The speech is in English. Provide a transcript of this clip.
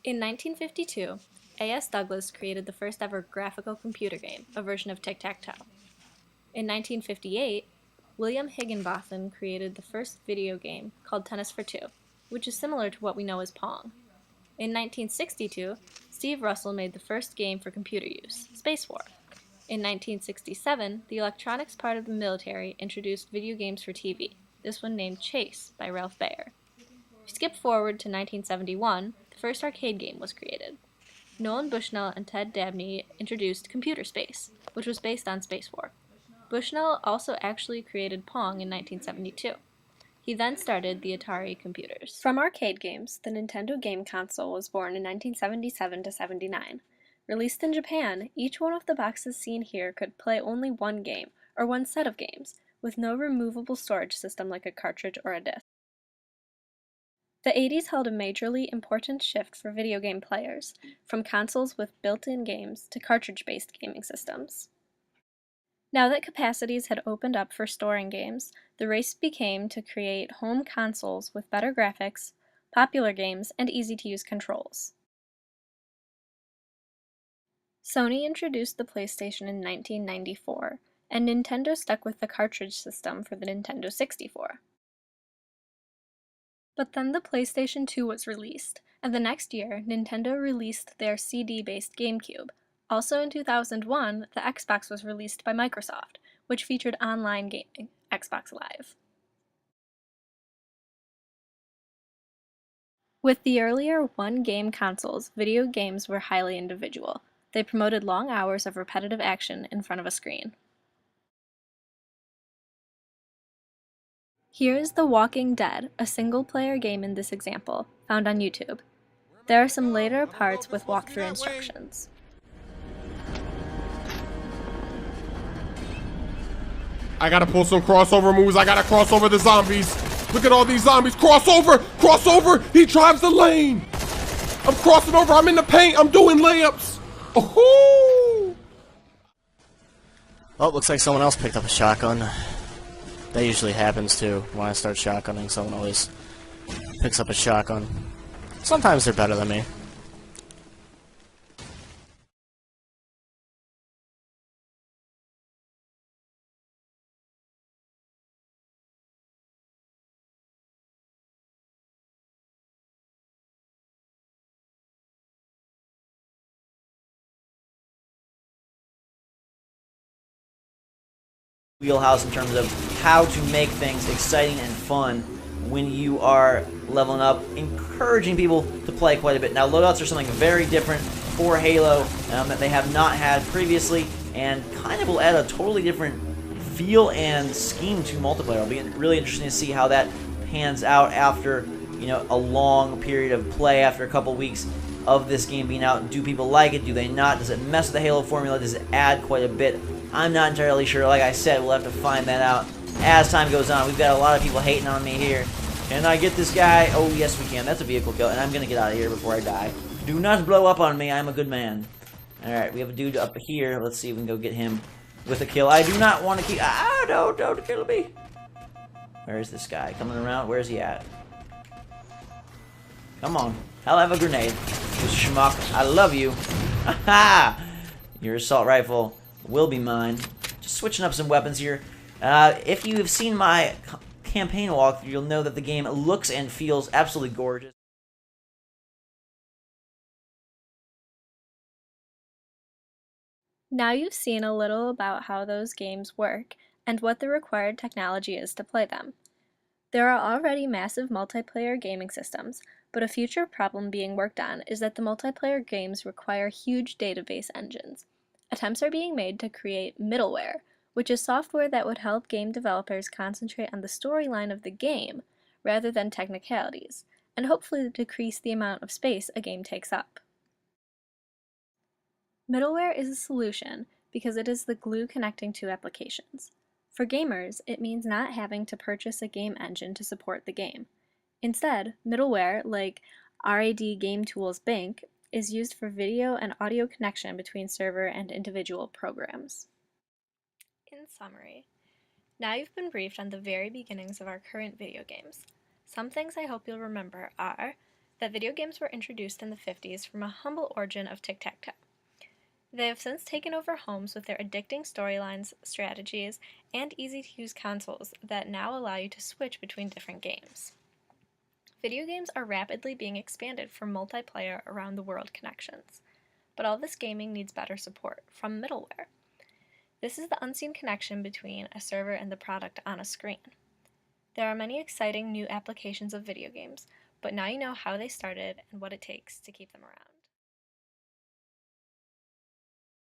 In 1952, A.S. Douglas created the first ever graphical computer game, a version of tic-tac-toe. In 1958, William Higginbotham created the first video game called Tennis for Two, which is similar to what we know as Pong. In 1962, Steve Russell made the first game for computer use, Space War. In 1967, the electronics part of the military introduced video games for TV, this one named Chase by Ralph Baer. If you skip forward to 1971, the first arcade game was created. Nolan Bushnell and Ted Dabney introduced Computer Space, which was based on Space War. Bushnell also actually created Pong in 1972. He then started the Atari computers. From arcade games, the Nintendo game console was born in 1977 to 79. Released in Japan, each one of the boxes seen here could play only one game, or one set of games, with no removable storage system like a cartridge or a disc. The 80s held a majorly important shift for video game players, from consoles with built-in games to cartridge-based gaming systems. Now that capacities had opened up for storing games, the race became to create home consoles with better graphics, popular games, and easy-to-use controls. Sony introduced the PlayStation in 1994, and Nintendo stuck with the cartridge system for the Nintendo 64. But then the PlayStation 2 was released, and the next year, Nintendo released their CD-based GameCube. Also in 2001, the Xbox was released by Microsoft, which featured online gaming, Xbox Live. With the earlier one-game consoles, video games were highly individual. They promoted long hours of repetitive action in front of a screen. Here is The Walking Dead, a single-player game in this example, found on YouTube. There are some later parts with walkthrough instructions. I gotta pull some crossover moves. I gotta cross over the zombies. Look at all these zombies. Crossover! Crossover! He drives the lane! I'm crossing over. I'm in the paint. I'm doing layups. Oh! Oh, looks like someone else picked up a shotgun. That usually happens too. When I start shotgunning, someone always picks up a shotgun. Sometimes they're better than me. Wheelhouse in terms of how to make things exciting and fun when you are leveling up, encouraging people to play quite a bit. Now, loadouts are something very different for Halo that they have not had previously, and kind of will add a totally different feel and scheme to multiplayer. It'll be really interesting to see how that pans out after, you know, a long period of play, after a couple weeks of this game being out. Do people like it? Do they not? Does it mess with the Halo formula? Does it add quite a bit? I'm not entirely sure. Like I said, we'll have to find that out as time goes on. We've got a lot of people hating on me here. Can I get this guy? Oh, yes, we can. That's a vehicle kill, and I'm going to get out of here before I die. Do not blow up on me. I'm a good man. Alright, we have a dude up here. Let's see if we can go get him with a kill. I do not want to kill... Ah, no, don't kill me. Where is this guy? Coming around? Where is he at? Come on. I'll have a grenade. You schmuck. I love you. Ha! Your assault rifle will be mine. Just switching up some weapons here. If you have seen my campaign walkthrough, you'll know that the game looks and feels absolutely gorgeous. Now you've seen a little about how those games work and what the required technology is to play them. There are already massive multiplayer gaming systems, but a future problem being worked on is that the multiplayer games require huge database engines. Attempts are being made to create middleware, which is software that would help game developers concentrate on the storyline of the game rather than technicalities, and hopefully decrease the amount of space a game takes up. Middleware is a solution because it is the glue connecting two applications. For gamers, it means not having to purchase a game engine to support the game. Instead, middleware, like RAD Game Tools Bank, is used for video and audio connection between server and individual programs. In summary, now you've been briefed on the very beginnings of our current video games. Some things I hope you'll remember are that video games were introduced in the 50s from a humble origin of tic-tac-toe. They have since taken over homes with their addicting storylines, strategies, and easy-to-use consoles that now allow you to switch between different games. Video games are rapidly being expanded for multiplayer around the world connections, but all this gaming needs better support from middleware. This is the unseen connection between a server and the product on a screen. There are many exciting new applications of video games, but now you know how they started and what it takes to keep them around.